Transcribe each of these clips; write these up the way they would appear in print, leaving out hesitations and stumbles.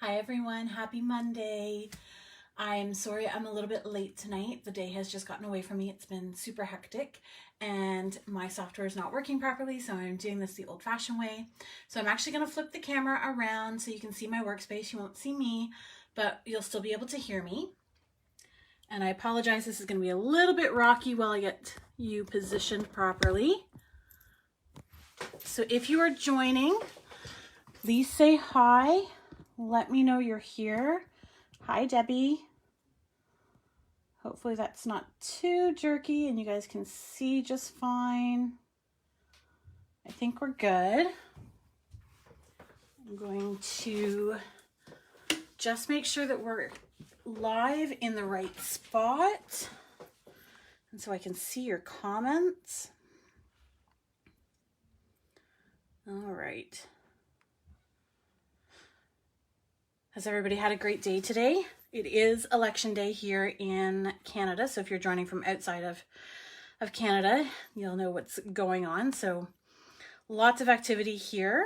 Hi everyone, happy Monday. I'm sorry I'm a little bit late tonight. The day has just gotten away from me. It's been super hectic and my software is not working properly, so I'm doing this the old-fashioned way. So I'm actually going to flip the camera around so you can see my workspace. You won't see me, but you'll still be able to hear me. And I apologize, this is going to be a little bit rocky while I get you positioned properly. So if you are joining, please say hi. Let me know you're here. Hi, Debbie. Hopefully that's not too jerky and you guys can see just fine. I think we're good. I'm going to just make sure that we're live in the right spot. And so I can see your comments. All right. Has everybody had a great day today? It is election day here in Canada, so if you're joining from outside of Canada, you'll know what's going on. So lots of activity here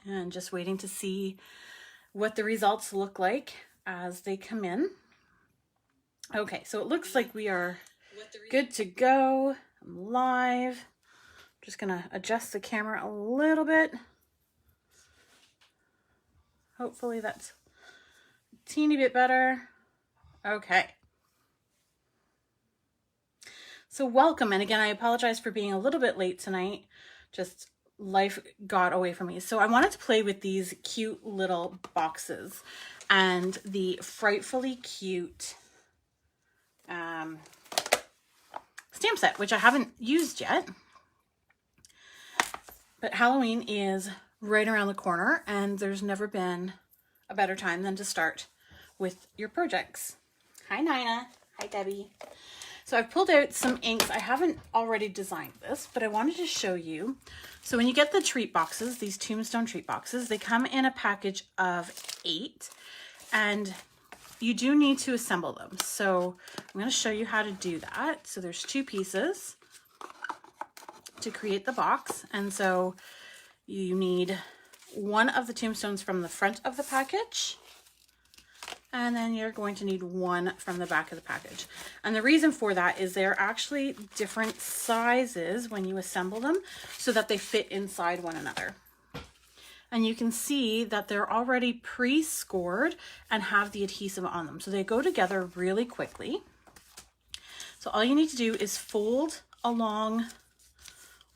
and just waiting to see what the results look like as they come in. Okay, so it looks like we are good to go. I'm live. I'm just gonna adjust the camera a little bit. Hopefully that's a teeny bit better. Okay. So welcome, and again, I apologize for being a little bit late tonight. Just life got away from me. So I wanted to play with these cute little boxes and the frightfully cute stamp set, which I haven't used yet. But Halloween is right around the corner and there's never been a better time than to start with your projects. Hi Nina, hi Debbie. So I've pulled out some inks. I haven't already designed this, but I wanted to show you. So when you get the treat boxes, these Tombstone Treat boxes, they come in a package of 8 and you do need to assemble them. So I'm going to show you how to do that. So there's 2 pieces to create the box. And so you need one of the tombstones from the front of the package, and then you're going to need one from the back of the package. And the reason for that is they're actually different sizes when you assemble them so that they fit inside one another. And you can see that they're already pre-scored and have the adhesive on them. So they go together really quickly. So all you need to do is fold along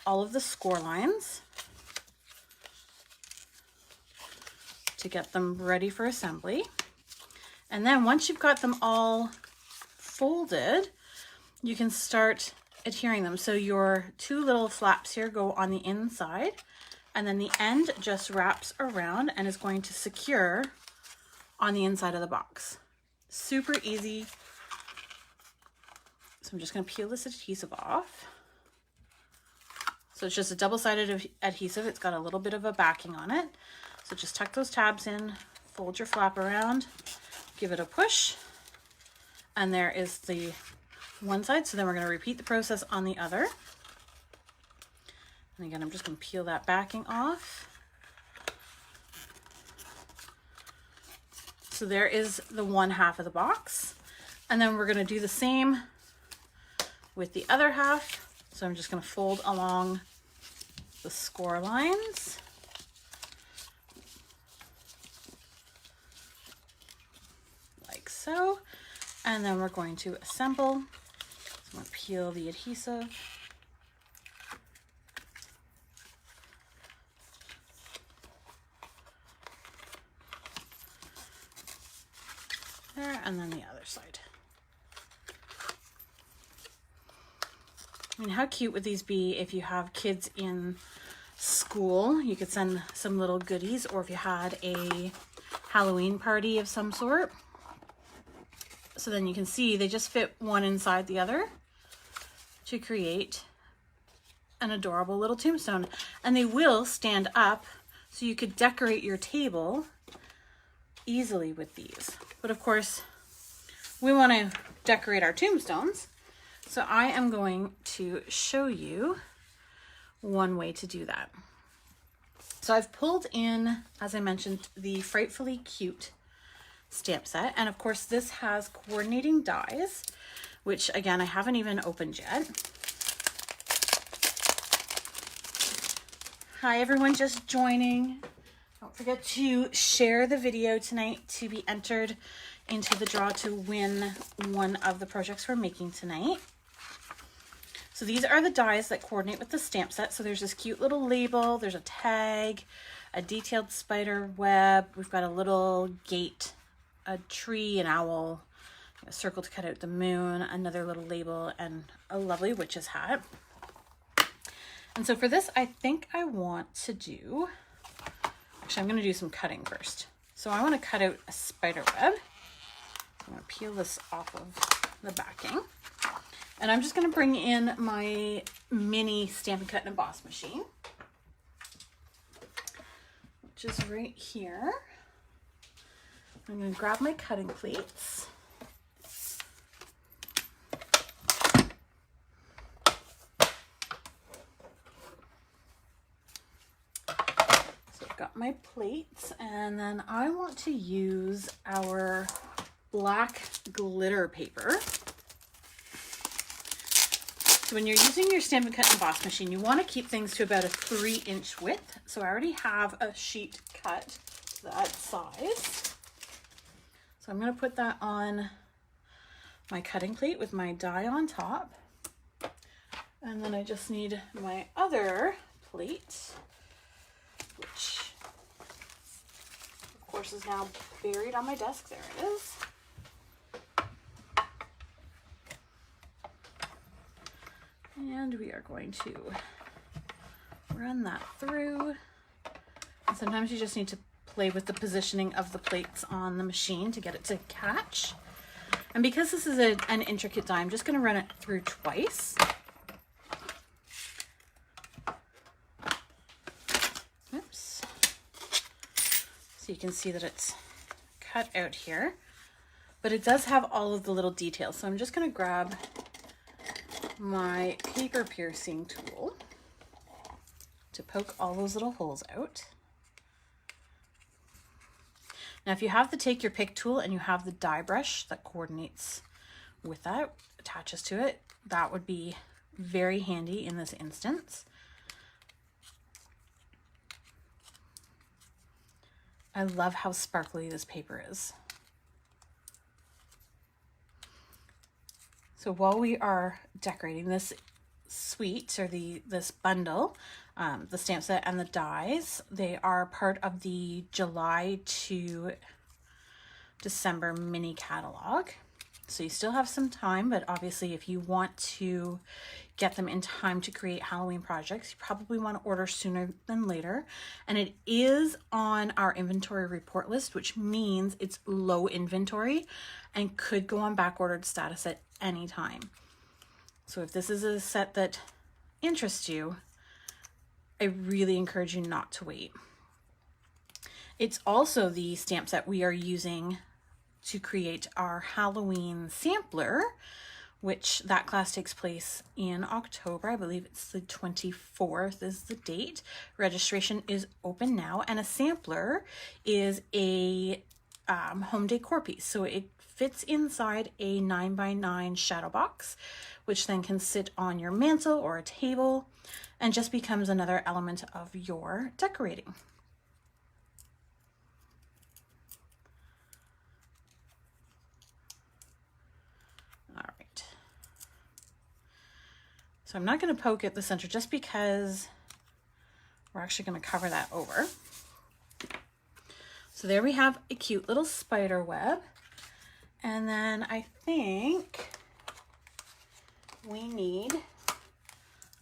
all of the score lines to get them ready for assembly. And then once you've got them all folded, you can start adhering them. So your 2 little flaps here go on the inside, and then the end just wraps around and is going to secure on the inside of the box. Super easy. So I'm just going to peel this adhesive off. So it's just a double-sided adhesive. It's got a little bit of a backing on it. So just tuck those tabs in, fold your flap around, give it a push, and there is the one side. So then we're going to repeat the process on the other. And again, I'm just going to peel that backing off. So there is the one half of the box. And then we're going to do the same with the other half. So I'm just going to fold along the score lines. Like so. And then we're going to assemble. So I'm going to peel the adhesive. There, and then the other side. I mean, how cute would these be if you have kids in school? You could send some little goodies, or if you had a Halloween party of some sort. So then you can see they just fit one inside the other to create an adorable little tombstone. And they will stand up, so you could decorate your table easily with these. But of course, we want to decorate our tombstones. So I am going to show you one way to do that. So I've pulled in, as I mentioned, the Frightfully Cute stamp set. And of course this has coordinating dies, which again, I haven't even opened yet. Hi everyone just joining. Don't forget to share the video tonight to be entered into the draw to win one of the projects we're making tonight. So these are the dies that coordinate with the stamp set. So there's this cute little label, there's a tag, a detailed spider web, we've got a little gate, a tree, an owl, a circle to cut out the moon, another little label, and a lovely witch's hat. And so for this, I think I want to do, actually I'm going to do some cutting first. So I want to cut out a spider web. I'm going to peel this off of the backing. And I'm just going to bring in my mini Stampin' Cut and Emboss machine, which is right here. I'm going to grab my cutting plates. So I've got my plates, and then I want to use our black glitter paper. So when you're using your Stampin' Cut and Emboss machine, you want to keep things to about a 3-inch width. So I already have a sheet cut that size. So I'm going to put that on my cutting plate with my die on top. And then I just need my other plate, which of course is now buried on my desk. There it is. And we are going to run that through. And sometimes you just need to play with the positioning of the plates on the machine to get it to catch. And because this is an intricate die, I'm just going to run it through twice. Oops. So you can see that it's cut out here, but it does have all of the little details. So I'm just going to grab my paper piercing tool to poke all those little holes out. Now if you have the take your pick tool and you have the die brush that coordinates with that, attaches to it, that would be very handy in this instance. I love how sparkly this paper is. So while we are decorating this suite, or this bundle, the stamp set and the dies, they are part of the July to December mini catalog. So you still have some time, but obviously if you want to get them in time to create Halloween projects, you probably want to order sooner than later. And it is on our inventory report list, which means it's low inventory and could go on back ordered status at any time. So if this is a set that interests you, I really encourage you not to wait. It's also the stamp set we are using to create our Halloween sampler, which that class takes place in October. I believe it's the 24th is the date. Registration is open now, and a sampler is a home decor piece. So it fits inside a 9x9 shadow box, which then can sit on your mantle or a table and just becomes another element of your decorating. All right. So I'm not going to poke at the center just because we're actually going to cover that over. So there we have a cute little spider web. And then I think we need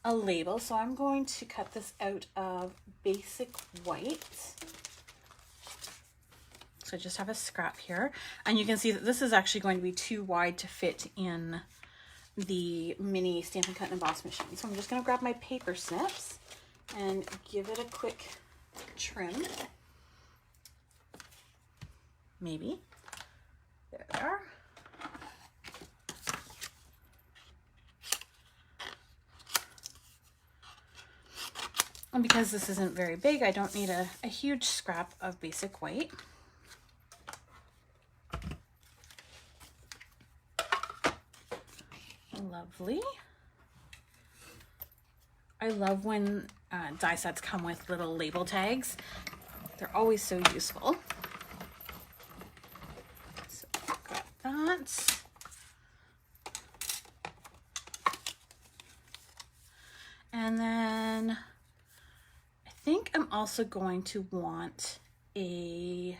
a label. So I'm going to cut this out of basic white. So I just have a scrap here. And you can see that this is actually going to be too wide to fit in the mini Stampin' Cut and Emboss machine. So I'm just going to grab my paper snips and give it a quick trim. Maybe. There they are. And because this isn't very big, I don't need a huge scrap of basic white. Lovely. I love when die sets come with little label tags. They're always so useful. So got that. And then I think I'm also going to want a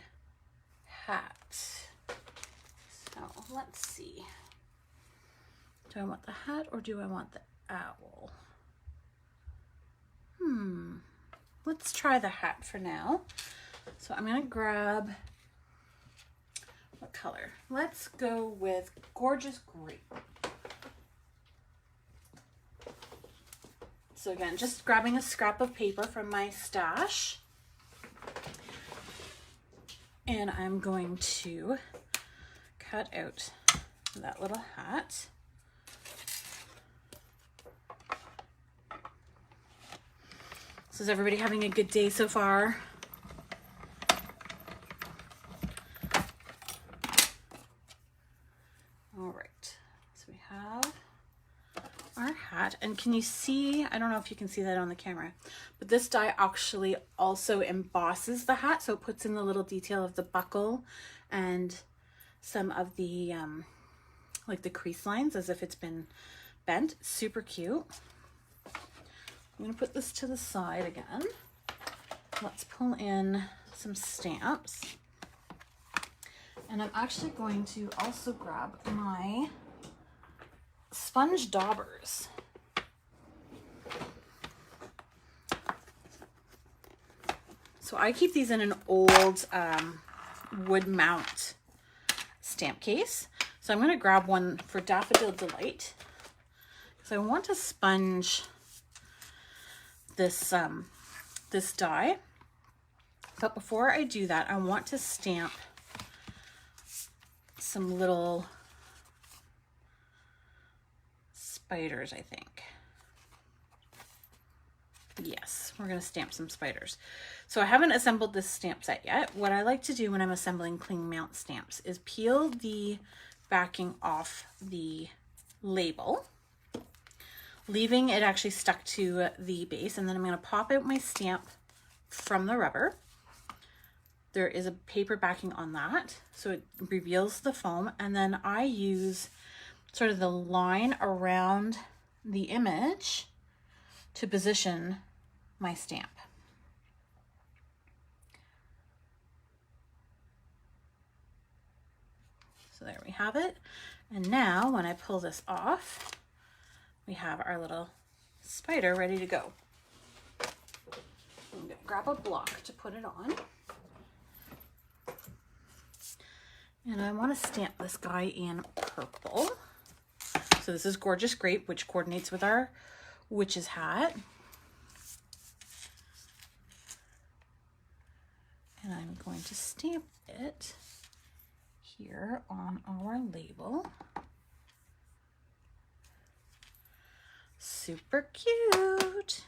hat. So let's see. Do I want the hat or do I want the owl? Let's try the hat for now. So I'm gonna grab, what color? Let's go with Gorgeous Grape. So again, just grabbing a scrap of paper from my stash. And I'm going to cut out that little hat. So is everybody having a good day so far? All right, so we have our hat, and can you see, I don't know if you can see that on the camera, but this die actually also embosses the hat, so it puts in the little detail of the buckle and some of the like the crease lines as if it's been bent. Super cute. I'm going to put this to the side again. Let's pull in some stamps. And I'm actually going to also grab my sponge daubers. So I keep these in an old wood mount stamp case. So I'm going to grab one for Daffodil Delight. So I want to sponge this this die, but before I do that, I want to stamp some little spiders, I think. Yes, we're going to stamp some spiders. So I haven't assembled this stamp set yet. What I like to do when I'm assembling cling mount stamps is peel the backing off the label, leaving it actually stuck to the base, and then I'm going to pop out my stamp from the rubber. There is a paper backing on that, so it reveals the foam, and then I use sort of the line around the image to position my stamp. So there we have it. And now when I pull this off, we have our little spider ready to go. I'm going to grab a block to put it on. And I want to stamp this guy in purple. So this is Gorgeous Grape, which coordinates with our witch's hat. And I'm going to stamp it here on our label. Super cute.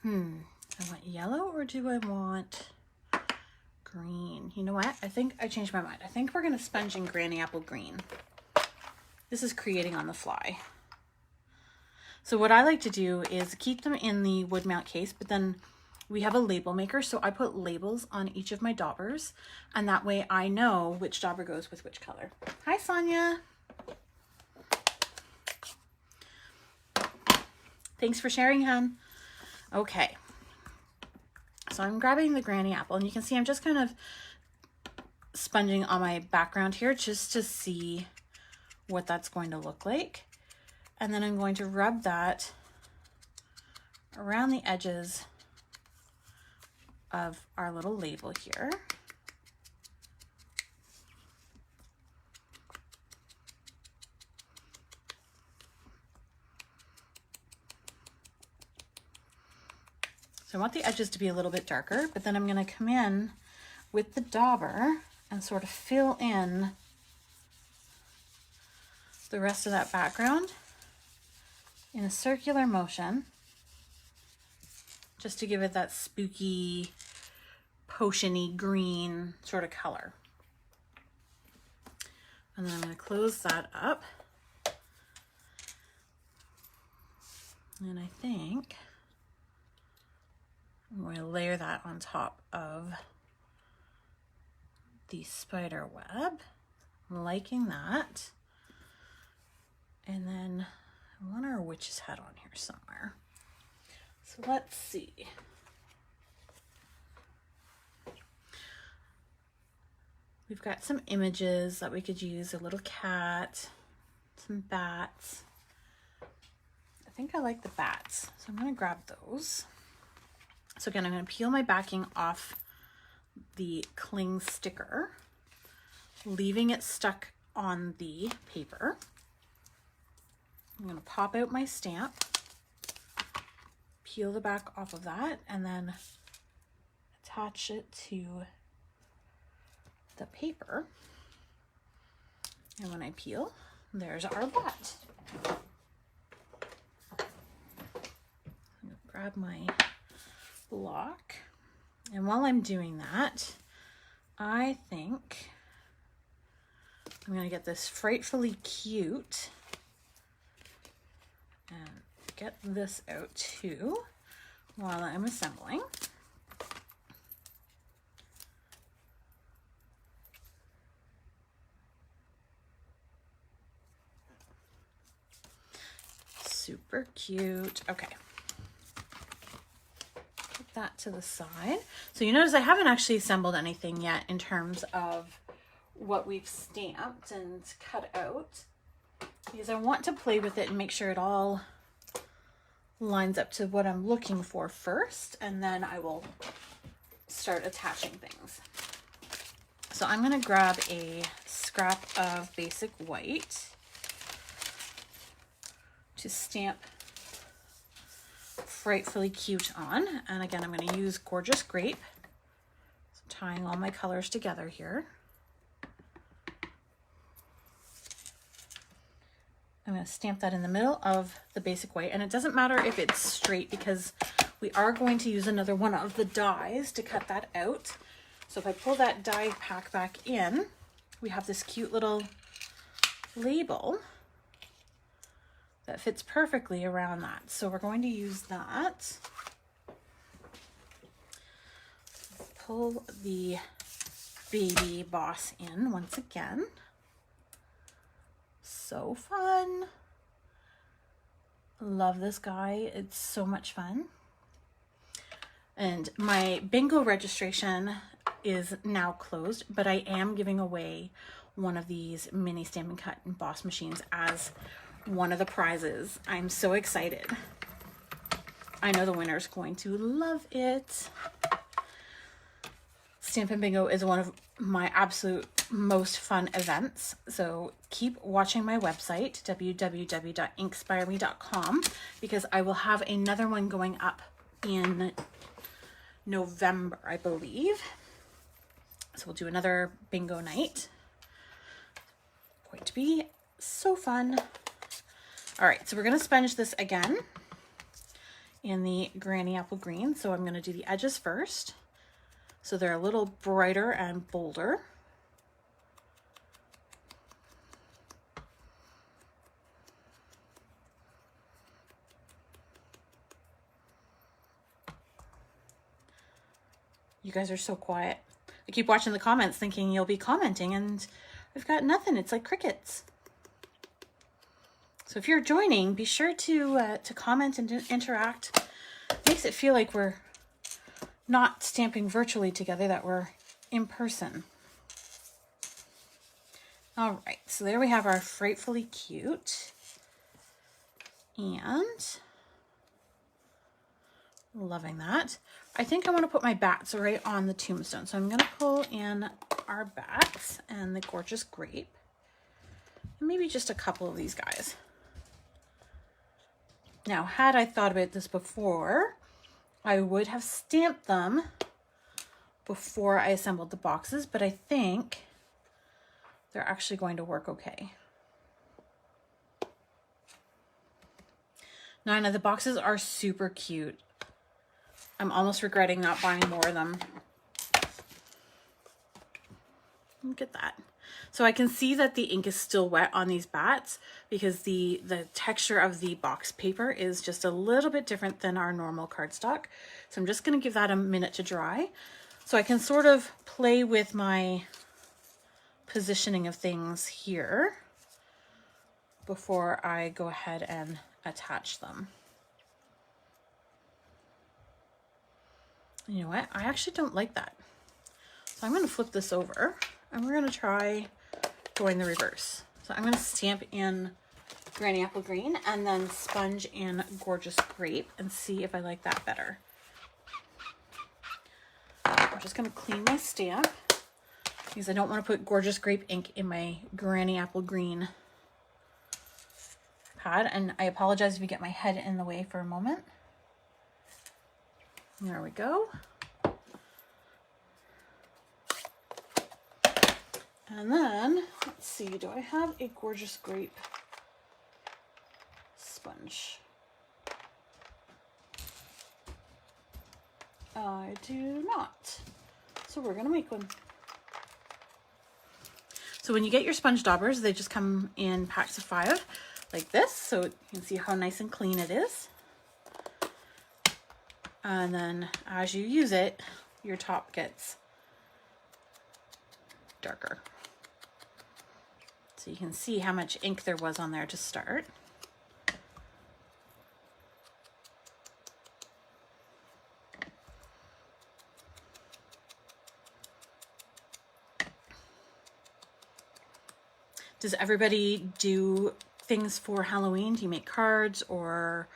I want yellow, or do I want green? You know what? I think I changed my mind. I think we're going to sponge in Granny Apple Green. This is creating on the fly. So what I like to do is keep them in the wood mount case, but then we have a label maker, so I put labels on each of my daubers, and that way I know which dauber goes with which color. Hi, Sonia. Thanks for sharing, hun. Okay. So I'm grabbing the Granny Apple, and you can see I'm just kind of sponging on my background here just to see what that's going to look like. And then I'm going to rub that around the edges of our little label here. So I want the edges to be a little bit darker, but then I'm going to come in with the dauber and sort of fill in the rest of that background. in a circular motion, just to give it that spooky, potiony green sort of color. And then I'm going to close that up. And I think I'm going to layer that on top of the spider web. I'm liking that. And then I want our witch's head on here somewhere. So let's see. We've got some images that we could use, a little cat, some bats. I think I like the bats, so I'm going to grab those. So again, I'm going to peel my backing off the cling sticker, leaving it stuck on the paper. I'm going to pop out my stamp, peel the back off of that, and then attach it to the paper. And when I peel, there's our bat. I'm going to grab my block, and while I'm doing that, I think I'm going to get this Frightfully Cute and get this out too while I'm assembling. Super cute. Okay. Put that to the side. So you notice I haven't actually assembled anything yet in terms of what we've stamped and cut out, because I want to play with it and make sure it all lines up to what I'm looking for first, and then I will start attaching things. So I'm going to grab a scrap of basic white to stamp Frightfully Cute on, and again I'm going to use Gorgeous Grape, so tying all my colors together here. I'm going to stamp that in the middle of the basic white, and it doesn't matter if it's straight because we are going to use another one of the dies to cut that out. So if I pull that die pack back in, we have this cute little label that fits perfectly around that. So we're going to use that. Pull the baby boss in once again. So fun. Love this guy. It's so much fun. And my bingo registration is now closed, but I am giving away one of these mini Stampin' Cut and Boss machines as one of the prizes. I'm so excited. I know the winner is going to love it. Stampin' Bingo is one of my absolute most fun events, so keep watching my website, www.inkspireme.com, because I will have another one going up in November, I believe. So we'll do another bingo night. Going to be so fun. All right, so we're going to sponge this again in the Granny Apple Green. So I'm going to do the edges first, so they're a little brighter and bolder. You guys are so quiet. I keep watching the comments thinking you'll be commenting, and I've got nothing. It's like crickets. So if you're joining, be sure to comment and interact. It makes it feel like we're not stamping virtually together, that we're in person. All right, so there we have our Frightfully Cute. And loving that. I think I want to put my bats right on the tombstone. So I'm going to pull in our bats and the Gorgeous Grape. And maybe just a couple of these guys. Now, had I thought about this before, I would have stamped them before I assembled the boxes, but I think they're actually going to work okay. Nina, the boxes are super cute. I'm almost regretting not buying more of them. Look at that. So I can see that the ink is still wet on these bats because the texture of the box paper is just a little bit different than our normal cardstock. So I'm just going to give that a minute to dry so I can sort of play with my positioning of things here before I go ahead and attach them. You know what? I actually don't like that. So I'm going to flip this over and we're going to try going the reverse. So I'm going to stamp in Granny Apple Green and then sponge in Gorgeous Grape and see if I like that better. I'm just going to clean my stamp because I don't want to put Gorgeous Grape ink in my Granny Apple Green pad. And I apologize if you get my head in the way for a moment. There we go. And then, let's see, do I have a Gorgeous Grape sponge? I do not. So we're gonna make one. So when you get your sponge daubers, they just come in packs of 5 like this. So you can see how nice and clean it is. And then as you use it, your top gets darker. So you can see how much ink there was on there to start. Does everybody do things for Halloween? Do you make cards or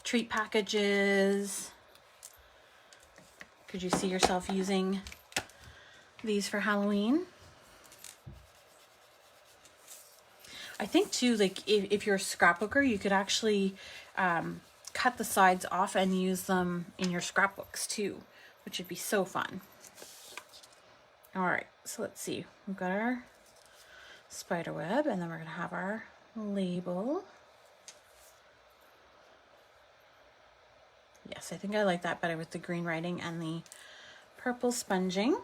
treat packages? Could you see yourself using these for Halloween? I think too, like if you're a scrapbooker, you could actually cut the sides off and use them in your scrapbooks too, which would be so fun. All right, so let's see. We've got our spider web and then we're gonna have our label. Yes, I think I like that better with the green writing and the purple sponging.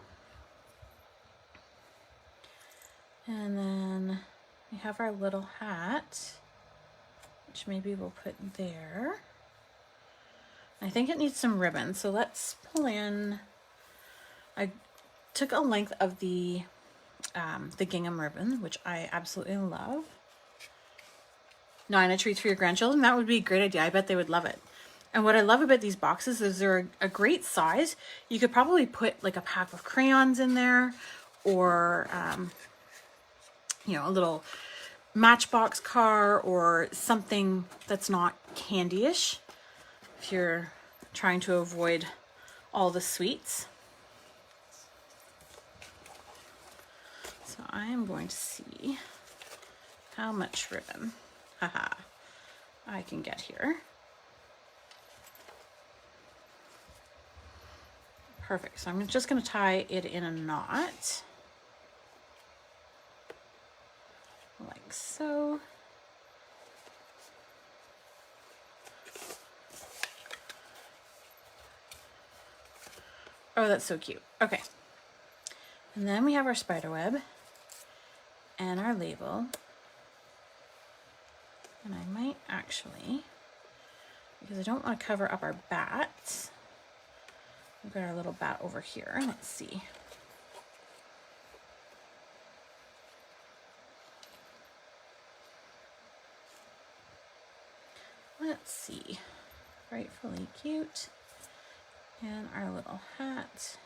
And then we have our little hat, which maybe we'll put there. I think it needs some ribbon, so let's pull in. I took a length of the gingham ribbon, which I absolutely love. Nina, treats for your grandchildren. That would be a great idea. I bet they would love it. And what I love about these boxes is they're a great size. You could probably put like a pack of crayons in there, or you know, a little Matchbox car or something that's not candy-ish if you're trying to avoid all the sweets. So I am going to see how much ribbon I can get here. Perfect. So I'm just going to tie it in a knot. Like so. Oh, that's so cute. Okay. And then we have our spider web and our label. And I might actually, because I don't want to cover up our bats, we've got our little bat over here. Let's see. Let's see, Frightfully Cute, and our little hat.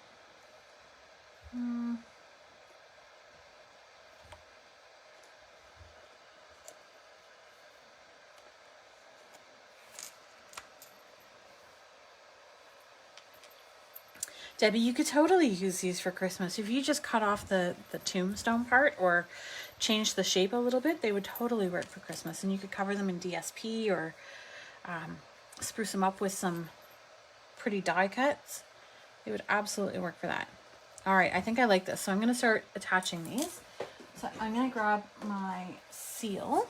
Debbie, you could totally use these for Christmas. If you just cut off the tombstone part or change the shape a little bit, they would totally work for Christmas. And you could cover them in DSP or spruce them up with some pretty die cuts. It would absolutely work for that. All right, I think I like this. So I'm going to start attaching these. So I'm going to grab my seal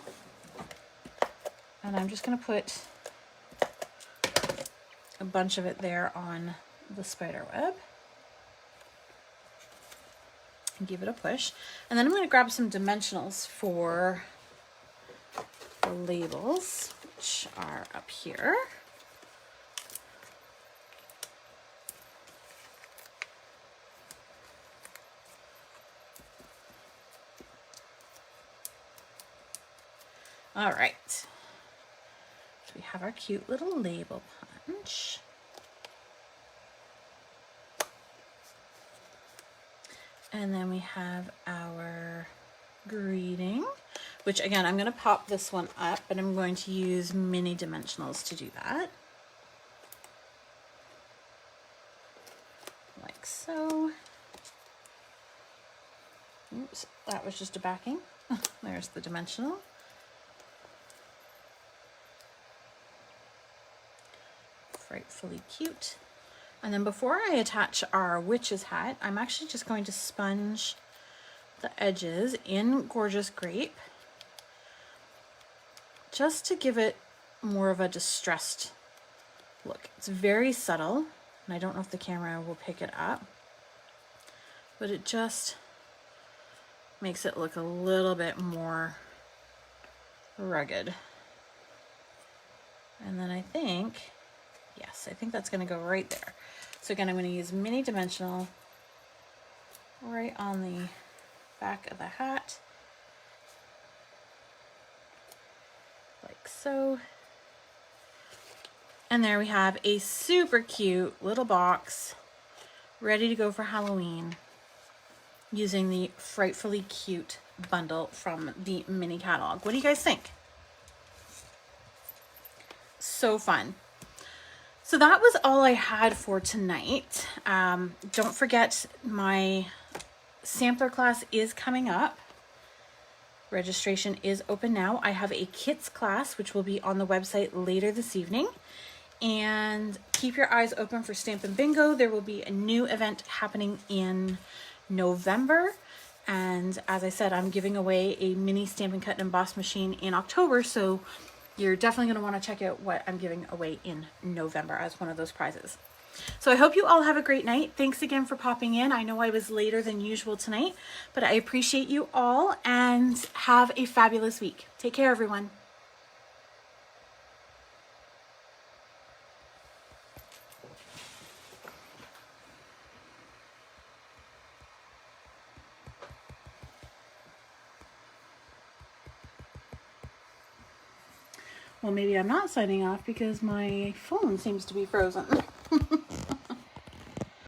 and I'm just going to put a bunch of it there on the spider web. And give it a push. And then I'm going to grab some dimensionals for the labels, which are up here. All right, so we have our cute little label punch. And then we have our greeting, which again, I'm going to pop this one up, but I'm going to use mini dimensionals to do that. Like so. Oops, that was just a backing. There's the dimensional. Frightfully cute. And then before I attach our witch's hat, I'm actually just going to sponge the edges in Gorgeous Grape just to give it more of a distressed look. It's very subtle, and I don't know if the camera will pick it up, but it just makes it look a little bit more rugged. And then I think, yes, I think that's going to go right there. So again, I'm going to use mini dimensional right on the back of the hat, like so. And there we have a super cute little box ready to go for Halloween using the Frightfully Cute bundle from the Mini Catalog. What do you guys think? So fun. So that was all I had for tonight. Don't forget, my sampler class is coming up. Registration is open now. I have a kits class, which will be on the website later this evening. And keep your eyes open for Stampin' Bingo. There will be a new event happening in November. And as I said, I'm giving away a mini Stampin' Cut and Emboss machine in October. So you're definitely going to want to check out what I'm giving away in November as one of those prizes. So I hope you all have a great night. Thanks again for popping in. I know I was later than usual tonight, but I appreciate you all and have a fabulous week. Take care, everyone. Well, maybe I'm not signing off because my phone seems to be frozen.